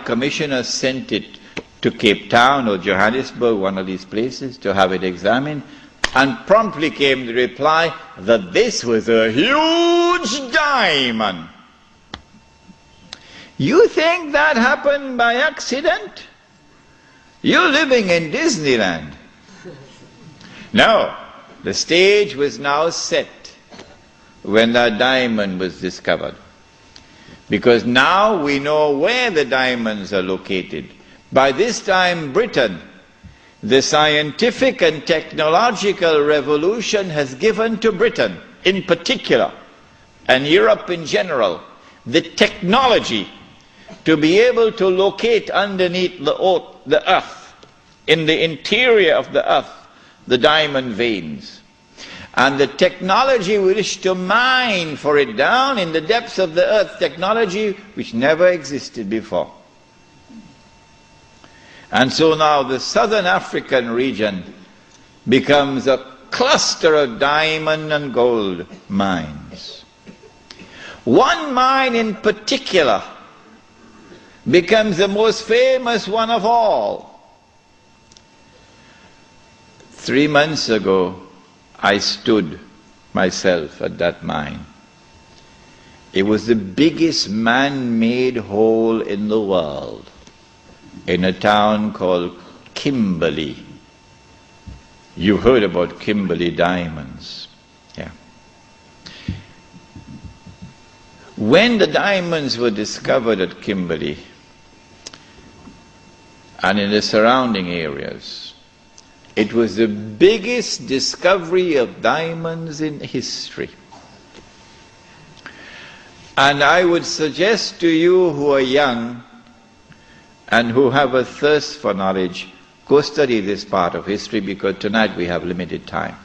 commissioner sent it to Cape Town or Johannesburg, one of these places, to have it examined, and promptly came the reply that this was a huge diamond. You think that happened by accident? You're living in Disneyland. No, the stage was now set when that diamond was discovered. Because now we know where the diamonds are located. By this time, Britain, the scientific and technological revolution has given to Britain in particular, and Europe in general, the technology to be able to locate underneath the earth, in the interior of the earth, the diamond veins. And the technology we wish to mine for it down in the depths of the earth, technology which never existed before. And so now the southern African region becomes a cluster of diamond and gold mines. One mine in particular becomes the most famous one of all. 3 months ago, I stood myself at that mine. It was the biggest man-made hole in the world, in a town called Kimberley. You heard about Kimberley diamonds. Yeah. When the diamonds were discovered at Kimberley and in the surrounding areas, it was the biggest discovery of diamonds in history. And I would suggest to you who are young and who have a thirst for knowledge, go study this part of history, because tonight we have limited time.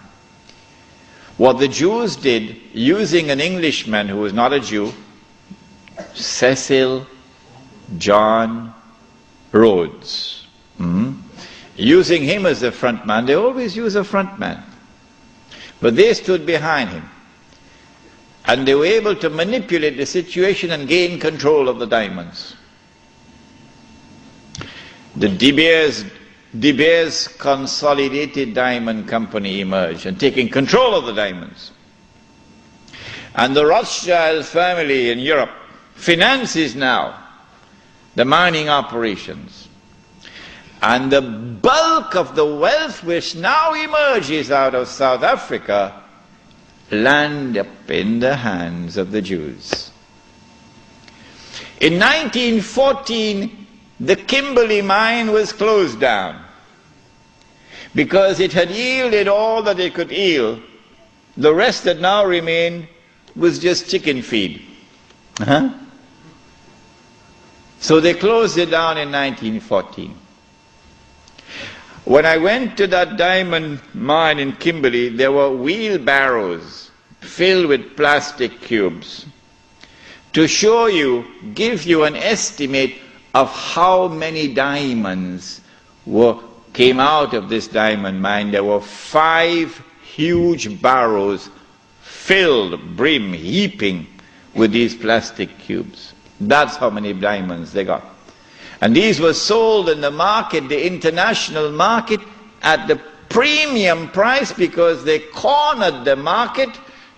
What the Jews did, using an Englishman who was not a Jew, Cecil John Rhodes, using him as a front man. They always use a front man, but they stood behind him, and they were able to manipulate the situation and gain control of the diamonds. The De Beers Consolidated Diamond Company emerged and taking control of the diamonds. And the Rothschild family in Europe finances now the mining operations. And the bulk of the wealth which now emerges out of South Africa land up in the hands of the Jews. In 1914, the Kimberley mine was closed down because it had yielded all that it could yield. The rest that now remained was just chicken feed. So they closed it down in 1914. When I went to that diamond mine in Kimberley, there were wheelbarrows filled with plastic cubes to show you, give you an estimate of how many diamonds came out of this diamond mine. There were 5 huge barrows filled, brim, heaping with these plastic cubes. That's how many diamonds they got. And these were sold in the market, the international market, at the premium price, because they cornered the market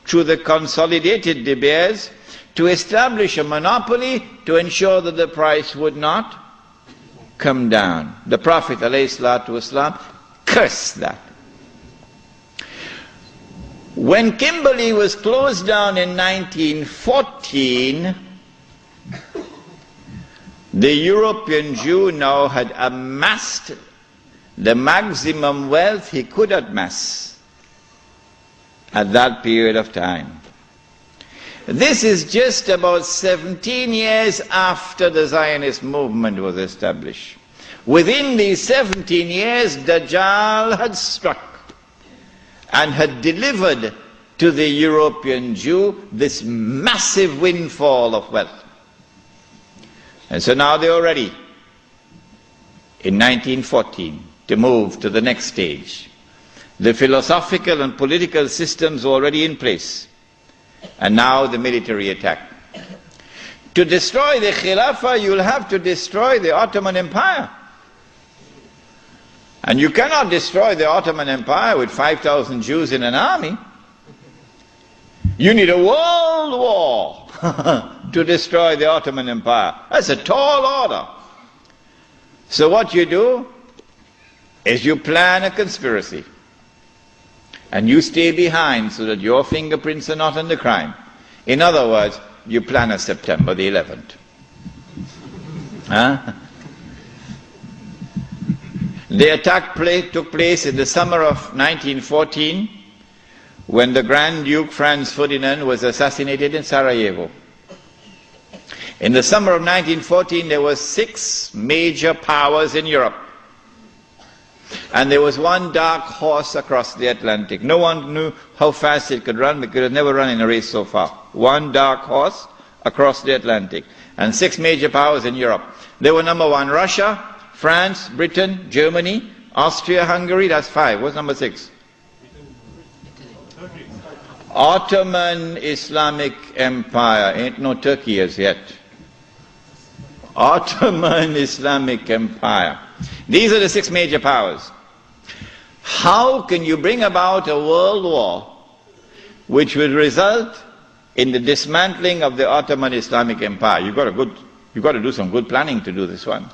through the Consolidated De Beers to establish a monopoly to ensure that the price would not come down. The Prophet ﷺ cursed that. When Kimberley was closed down in 1914, the European Jew now had amassed the maximum wealth he could amass at that period of time. This is just about 17 years after the Zionist movement was established. Within these 17 years, Dajjal had struck and had delivered to the European Jew this massive windfall of wealth. And so now they are ready, in 1914, to move to the next stage. The philosophical and political systems are already in place, and now the military attack. To destroy the Khilafah, you'll have to destroy the Ottoman Empire. And you cannot destroy the Ottoman Empire with 5,000 Jews in an army. You need a world war to destroy the Ottoman Empire. That's a tall order. So what you do is you plan a conspiracy. And you stay behind so that your fingerprints are not on the crime. In other words, you plan a September the 11th. Huh? The attack took place in the summer of 1914 when the Grand Duke Franz Ferdinand was assassinated in Sarajevo. In the summer of 1914 there were 6 major powers in Europe. And there was one dark horse across the Atlantic. No one knew how fast it could run because it had never run in a race so far. One dark horse across the Atlantic. And 6 major powers in Europe. They were number 1, Russia, France, Britain, Germany, Austria-Hungary, that's 5. What's number 6? Ottoman Islamic Empire. Ain't no Turkey as yet. Ottoman Islamic Empire. These are the 6 major powers. How can you bring about a world war which would result in the dismantling of the Ottoman Islamic Empire? You've got to do some good planning to do this one.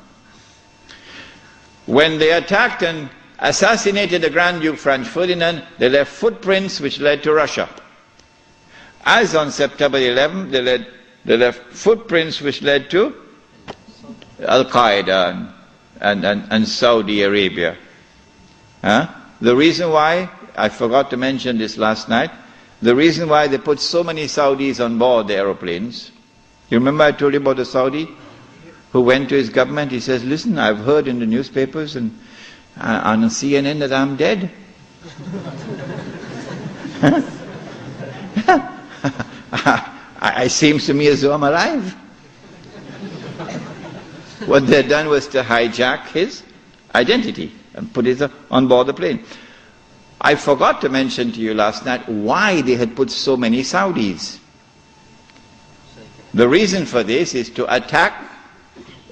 When they attacked and assassinated the Grand Duke Franz Ferdinand, they left footprints which led to Russia. As on September 11, they left footprints which led to Al-Qaeda and Saudi Arabia. The reason why, I forgot to mention this last night, the reason why they put so many Saudis on board the aeroplanes. You remember I told you about the Saudi who went to his government? He says, listen, I've heard in the newspapers and on CNN that I'm dead. It seems to me as though I'm alive. What they'd done was to hijack his identity and put it on board the plane. I forgot to mention to you last night why they had put so many Saudis. The reason for this is to attack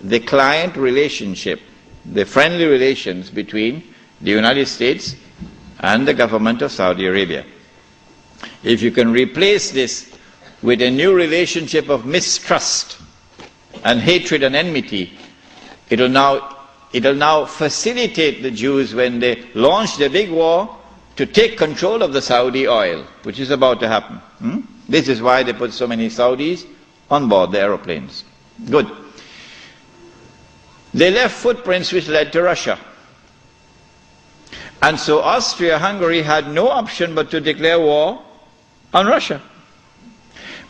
the client relationship, the friendly relations between the United States and the government of Saudi Arabia. If you can replace this with a new relationship of mistrust and hatred and enmity, it'll now facilitate the Jews when they launch their big war to take control of the Saudi oil, which is about to happen. This is why they put so many Saudis on board the aeroplanes. Good. They left footprints which led to Russia. And so Austria-Hungary had no option but to declare war on Russia.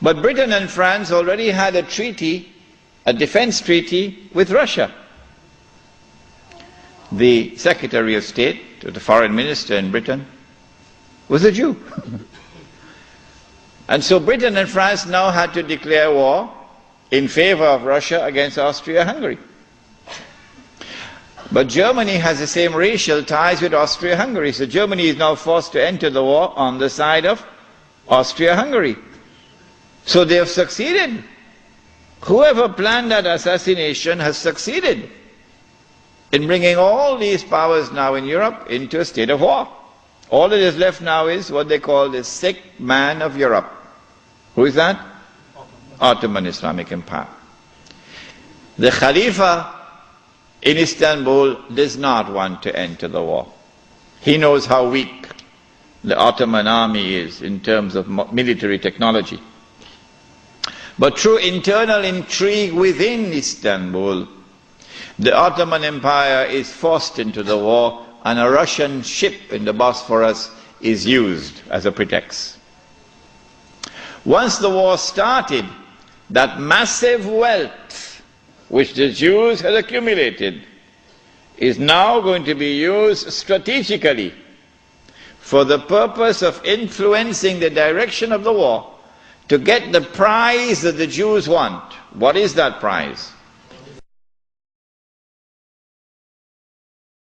But Britain and France already had a treaty, a defense treaty with Russia. The Secretary of State, the Foreign Minister in Britain, was a Jew. And so Britain and France now had to declare war in favor of Russia against Austria-Hungary. But Germany has the same racial ties with Austria-Hungary, so Germany is now forced to enter the war on the side of Austria-Hungary. So they have succeeded. Whoever planned that assassination has succeeded in bringing all these powers now in Europe into a state of war. All that is left now is what they call the sick man of Europe. Who is that? Ottoman Islamic Empire. The Khalifa in Istanbul does not want to enter the war. He knows how weak the Ottoman army is in terms of military technology. But through internal intrigue within Istanbul, the Ottoman Empire is forced into the war, and a Russian ship in the Bosphorus is used as a pretext. Once the war started, that massive wealth which the Jews had accumulated is now going to be used strategically for the purpose of influencing the direction of the war to get the prize that the Jews want. What is that prize?